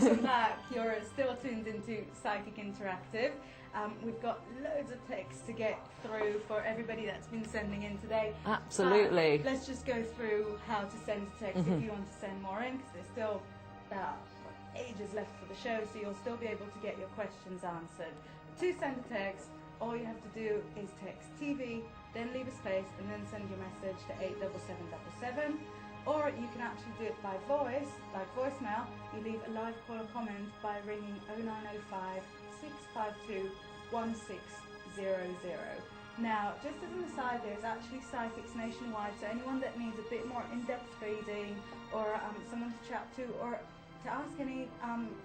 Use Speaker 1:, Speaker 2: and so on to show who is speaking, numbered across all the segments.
Speaker 1: welcome back. You're still tuned into Psychic Interactive. We've got loads of texts to get through for everybody that's been sending in today.
Speaker 2: Absolutely.
Speaker 1: Let's just go through how to send a text if you want to send more in, because there's still about ages left for the show, so you'll still be able to get your questions answered. To send a text, all you have to do is text TV, then leave a space, and then send your message to 87777. Or you can actually do it by voice, like voicemail. You leave a live call or comment by ringing 0905 652 1600. Now, just as an aside, there's actually psychics nationwide, so anyone that needs a bit more in-depth reading, or someone to chat to, or to ask any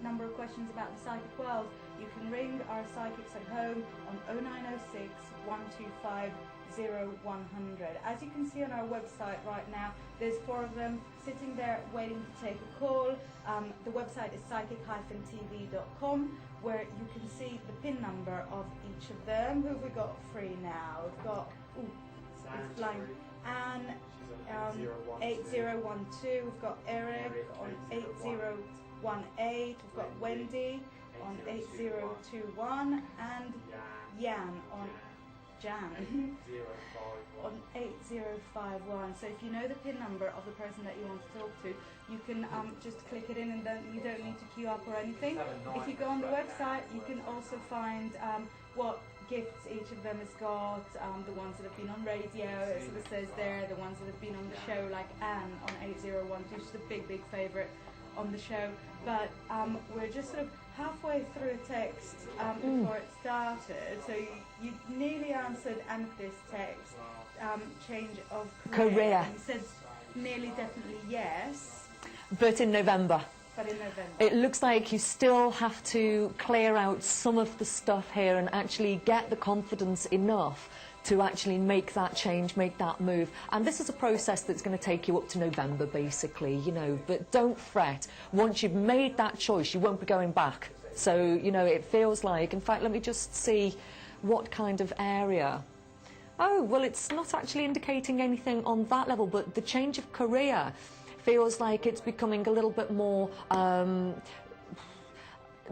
Speaker 1: number of questions about the psychic world, you can ring our psychics at home on 0906 125 0100. As you can see on our website right now, there's 4 of them sitting there waiting to take a call. The website is psychic-tv.com, where you can see the PIN number of each of them. Who have we got free now? We've got, it's flying, Anne, 8012. We've got Eric on 8018. We've got Wendy on 8021, and Jan on on 8051. So if you know the PIN number of the person that you want to talk to, you can just click it in, and then you don't need to queue up or anything. If you go on the website, you can also find what gifts each of them has got, the ones that have been on radio, it sort of says there, the ones that have been on the show, like Anne on 8012, she's a big favourite on the show. But we're just sort of halfway through a text before it started, so you nearly answered Anthony's text, change of career. You said nearly definitely yes.
Speaker 2: But in November.
Speaker 1: But in November.
Speaker 2: It looks like you still have to clear out some of the stuff here and actually get the confidence enough to actually make that change, make that move. And this is a process that's going to take you up to November, basically, you know, but don't fret. Once you've made that choice, you won't be going back. So, you know, it feels like, in fact, let me just see what kind of area. Oh, well, it's not actually indicating anything on that level, but the change of career feels like it's becoming a little bit more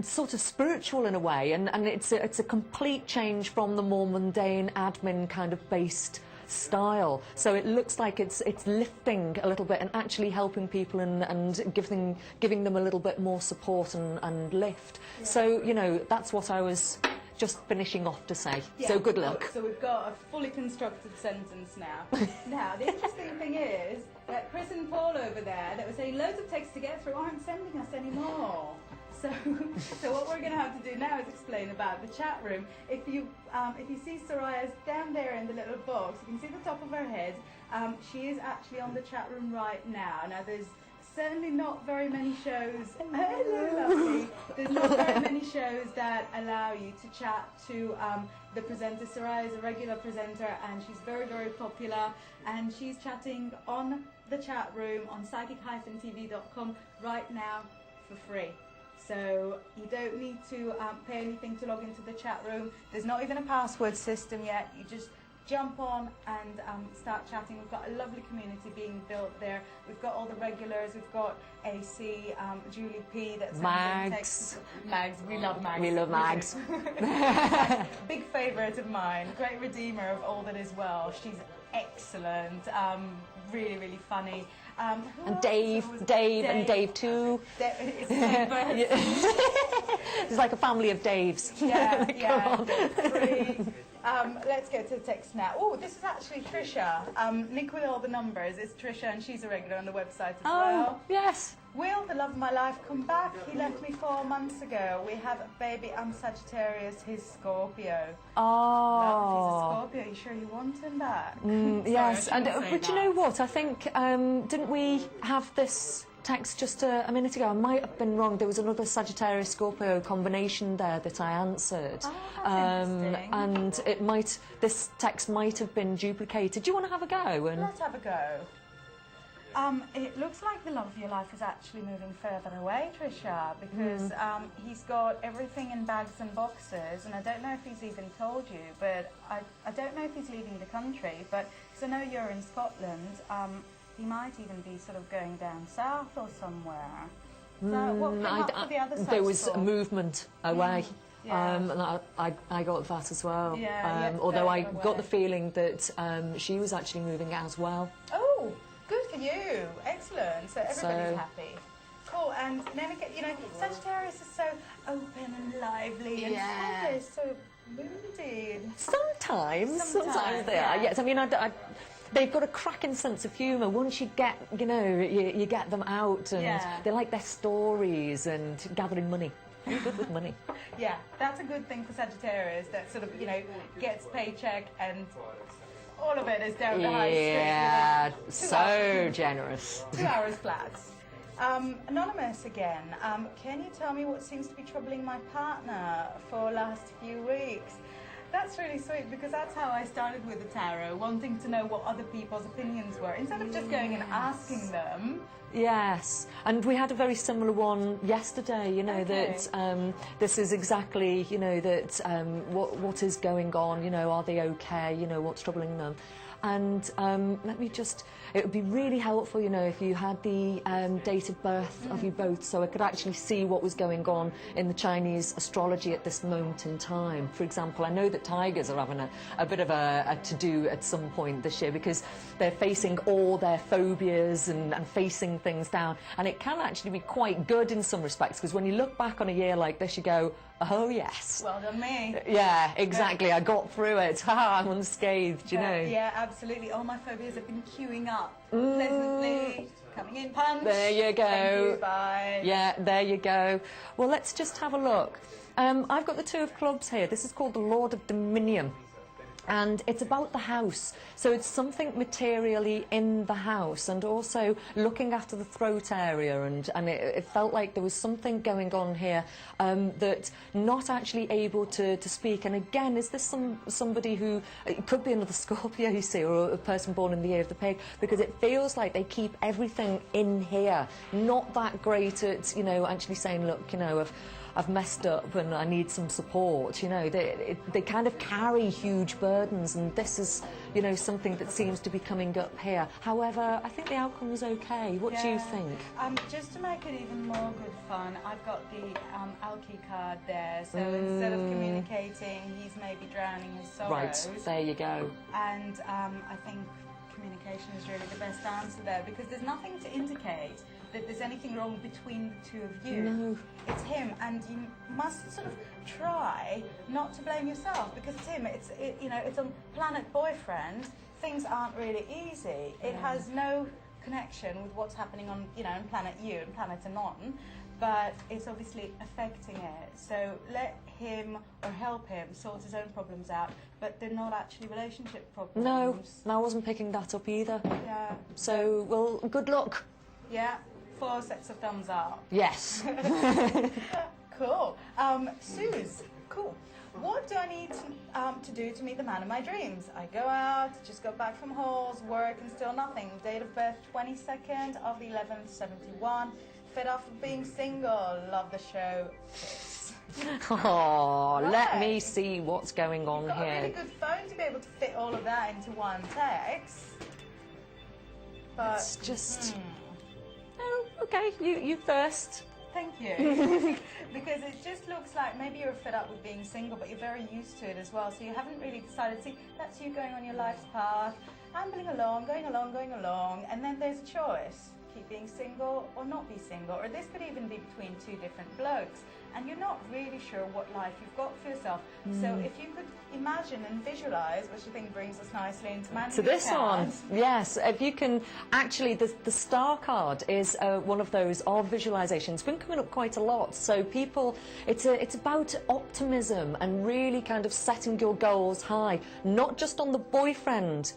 Speaker 2: sort of spiritual in a way, and it's a complete change from the more mundane admin kind of based style. So it looks like it's lifting a little bit and actually helping people and giving them a little bit more support and lift. Yeah. So, you know, that's what I was just finishing off to say. Yeah. So good luck.
Speaker 1: So we've got a fully constructed sentence now. Now, the interesting thing is that Chris and Paul over there that were saying loads of text to get through aren't sending us any more. So what we're going to have to do now is explain about the chat room. If you see Soraya's down there in the little box, you can see the top of her head. She is actually on the chat room right now. Now there's certainly not very many shows. Hello, lovely. There's not very many shows that allow you to chat to the presenter. Soraya is a regular presenter, and she's very popular. And she's chatting on the chat room on psychic-tv.com right now for free. So you don't need to pay anything to log into the chat room. There's not even a password system yet. You just jump on and start chatting. We've got a lovely community being built there. We've got all the regulars. We've got AC, Julie P. That's
Speaker 2: Mags.
Speaker 1: Mags. We love Mags.
Speaker 2: We love Mags.
Speaker 1: Big favourite of mine. Great redeemer of all that is well. She's excellent. Really funny.
Speaker 2: And Dave and Dave too.
Speaker 1: It's the same person.
Speaker 2: It's like a family of Daves.
Speaker 1: Yeah. Let's go to the text now. Oh, this is actually Trisha. Nick with all the numbers. It's Trisha, and she's a regular on the website as well.
Speaker 2: Yes.
Speaker 1: Will the love of my life come back? He left me 4 months ago. We have a baby. I'm Sagittarius. He's Scorpio.
Speaker 2: Oh.
Speaker 1: Love, he's a Scorpio. You sure you want him back?
Speaker 2: Yes. But you know what? I think didn't we have this text just a minute ago? I might have been wrong. There was another Sagittarius Scorpio combination there that I answered. And this text might have been duplicated. Do you want to have a go?
Speaker 1: Let's have a go. It looks like the love of your life is actually moving further away, Trisha, because he's got everything in bags and boxes, and I don't know if he's even told you, but I don't know if he's leaving the country, but because I know you're in Scotland, he might even be sort of going down south or somewhere. So what came up for the other side
Speaker 2: there was
Speaker 1: score?
Speaker 2: movement away.
Speaker 1: Yeah.
Speaker 2: And I got that as well.
Speaker 1: Yeah,
Speaker 2: although I
Speaker 1: very
Speaker 2: got the
Speaker 1: aware.
Speaker 2: feeling that she was actually moving as well.
Speaker 1: Oh, good for you. Excellent. So everybody's
Speaker 2: So-
Speaker 1: happy. Cool. And then again, you know, Sagittarius is so open and lively, and
Speaker 2: Yeah.
Speaker 1: Scorpio is so moody.
Speaker 2: Sometimes
Speaker 1: Sometimes,
Speaker 2: they are.
Speaker 1: yeah.
Speaker 2: Yes, I mean, they've got a cracking sense of humour. Once you get, you get them out, and
Speaker 1: Yeah.
Speaker 2: they like their stories and gathering money. You're good with money.
Speaker 1: Yeah, that's a good thing for Sagittarius. That sort of, you know, gets paycheck and all of it is down the high street.
Speaker 2: Yeah,
Speaker 1: within 2
Speaker 2: so
Speaker 1: hours.
Speaker 2: generous.
Speaker 1: 2 hours flat. Anonymous again. Can you tell me what seems to be troubling my partner for last few weeks? That's really sweet, because that's how I started with the tarot, wanting to know what other people's opinions were, instead of just going and asking them.
Speaker 2: Yes, and we had a very similar one yesterday, you know,
Speaker 1: Okay.
Speaker 2: that this is exactly, you know, that what is going on, you know, are they okay, you know, what's troubling them. And let me just, it would be really helpful, you know, if you had the date of birth of you both, so I could actually see what was going on in the Chinese astrology at this moment in time. For example, I know that tigers are having a bit of a to-do at some point this year, because they're facing all their phobias and facing things down. And it can actually be quite good in some respects, because when you look back on a year like this, you go, oh yes.
Speaker 1: Well done, me.
Speaker 2: Yeah, exactly. I got through it. I'm unscathed, you know.
Speaker 1: Yeah, absolutely. All my phobias have been queuing up pleasantly, coming in punch.
Speaker 2: There you go.
Speaker 1: Thank you, bye.
Speaker 2: Yeah, there you go. Well, let's just have a look. I've got the Two of Clubs here. This is called the Lord of Dominion. And it's about the house. So it's something materially in the house, and also looking after the throat area. And it felt like there was something going on here that not actually able to speak. And again, is this somebody who, it could be another Scorpio, you see, or a person born in the year of the pig, because it feels like they keep everything in here. Not that great at, you know, actually saying, look, you know, I've messed up and I need some support. You know, they kind of carry huge burdens, and this is, you know, something that seems to be coming up here. However, I think the outcome was okay. What do you think?
Speaker 1: Just to make it even more good fun, I've got the Alki card there. So instead of communicating, he's maybe drowning his sorrows.
Speaker 2: Right, there you go.
Speaker 1: And I think communication is really the best answer there, because there's nothing to indicate that there's anything wrong between the two of you.
Speaker 2: No.
Speaker 1: It's him, and you must sort of try not to blame yourself, because it's him. You know, it's on planet boyfriend. Things aren't really easy. It has no connection with what's happening on, you know, on planet you and planet Anon, but it's obviously affecting it. So let him or help him sort his own problems out, but they're not actually relationship problems.
Speaker 2: No, I wasn't picking that up either.
Speaker 1: Yeah.
Speaker 2: So, well, good luck.
Speaker 1: Yeah. 4 sets of thumbs up.
Speaker 2: Yes.
Speaker 1: Cool. Suze, cool. What do I need to do to meet the man of my dreams? I go out, just got back from halls, work, and still nothing. Date of birth 22nd of the 11th, 71. Fed off of being single. Love the show. Kiss.
Speaker 2: Oh, let me
Speaker 1: Right.
Speaker 2: see what's going on
Speaker 1: Got a
Speaker 2: here.
Speaker 1: really good phone to be able to fit all of that into one text. But
Speaker 2: It's just... Oh, okay, you first.
Speaker 1: thank you. Because it just looks like maybe you're fed up with being single, but you're very used to it as well. So you haven't really decided. See, that's you going on your life's path, ambling along, going along, and then there's a choice. Keep being single or not be single. Or this could even be between two different blokes. And you're not really sure what life you've got for yourself. So if you could imagine and visualize, which I think brings us nicely into Man
Speaker 2: To this one, yes. If you can, actually, the star card is one of those of visualization. It's been coming up quite a lot. So people, it's about optimism and really kind of setting your goals high, not just on the boyfriend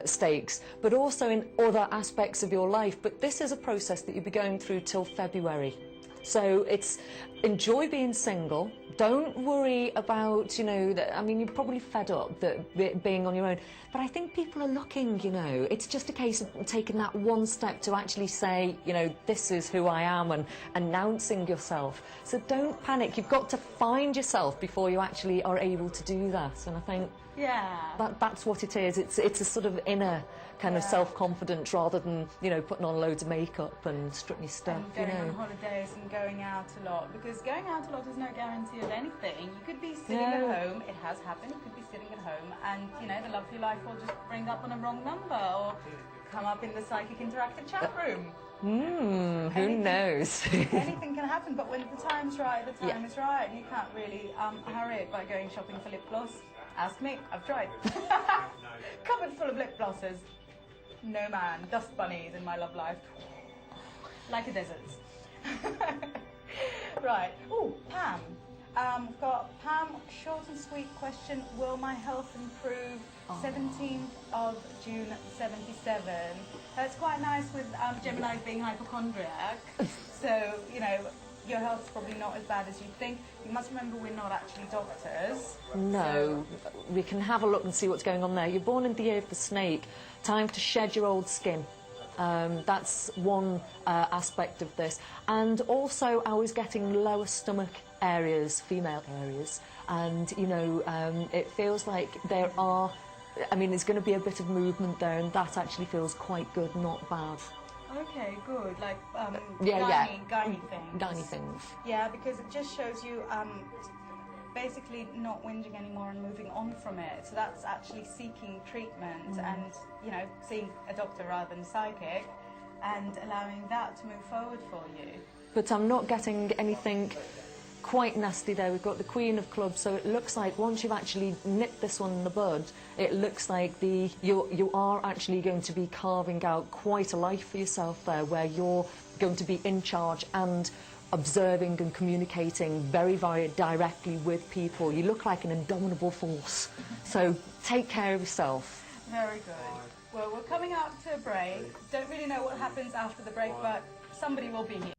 Speaker 2: stakes, but also in other aspects of your life. But this is a process that you'll be going through till February. So it's enjoy being single. Don't worry about, you know, that, I mean, you're probably fed up that being on your own. But I think people are looking, you know, it's just a case of taking that one step to actually say, you know, this is who I am, and announcing yourself. So don't panic. You've got to find yourself before you actually are able to do that. And I think
Speaker 1: Yeah.
Speaker 2: That's what it is. It's a sort of inner kind of
Speaker 1: Yeah.
Speaker 2: self-confidence rather than, you know, putting on loads of makeup and strutting your stuff,
Speaker 1: And
Speaker 2: you
Speaker 1: going
Speaker 2: know.
Speaker 1: on holidays and going out a lot, because going out a lot is no guarantee of anything. You could be sitting
Speaker 2: No.
Speaker 1: at home, it has happened, you could be sitting at home and, you know, the love of your life will just ring up on a wrong number or come up in the psychic interactive chat room.
Speaker 2: Who
Speaker 1: Anything-
Speaker 2: knows?
Speaker 1: Anything can happen, but when the time's right, the time
Speaker 2: Yeah.
Speaker 1: is right, and you can't really hurry it by going shopping for lip gloss. Ask me, I've tried. Cupboard full of lip glosses. No man, dust bunnies in my love life. Like a desert. Right. Oh, Pam. We've got Pam, short and sweet question. Will my health improve? 17th of June 77. That's quite nice with Gemini being hypochondriac. So, you know, your health's probably not as bad as you think. You must remember we're not actually doctors.
Speaker 2: No, we can have a look and see what's going on there. You're born in the year of the snake. Time to shed your old skin. That's one aspect of this. And also I was getting lower stomach areas, female areas. And, you know, it feels like there are, I mean, there's going to be a bit of movement there, and that actually feels quite good, not bad.
Speaker 1: Okay, good. Like
Speaker 2: Yeah,
Speaker 1: gynae things.
Speaker 2: Gynae things.
Speaker 1: Yeah, because it just shows you basically not whinging anymore and moving on from it. So that's actually seeking treatment and, you know, seeing a doctor rather than psychic and allowing that to move forward for you.
Speaker 2: But I'm not getting anything quite nasty there. We've got the Queen of Clubs, so it looks like once you've actually nipped this one in the bud, it looks like you are actually going to be carving out quite a life for yourself there, where you're going to be in charge and observing and communicating very, very directly with people. You look like an indomitable force. So take care of yourself.
Speaker 1: Very good. Well, we're coming up to a break. Don't really know what happens after the break, but somebody will be here.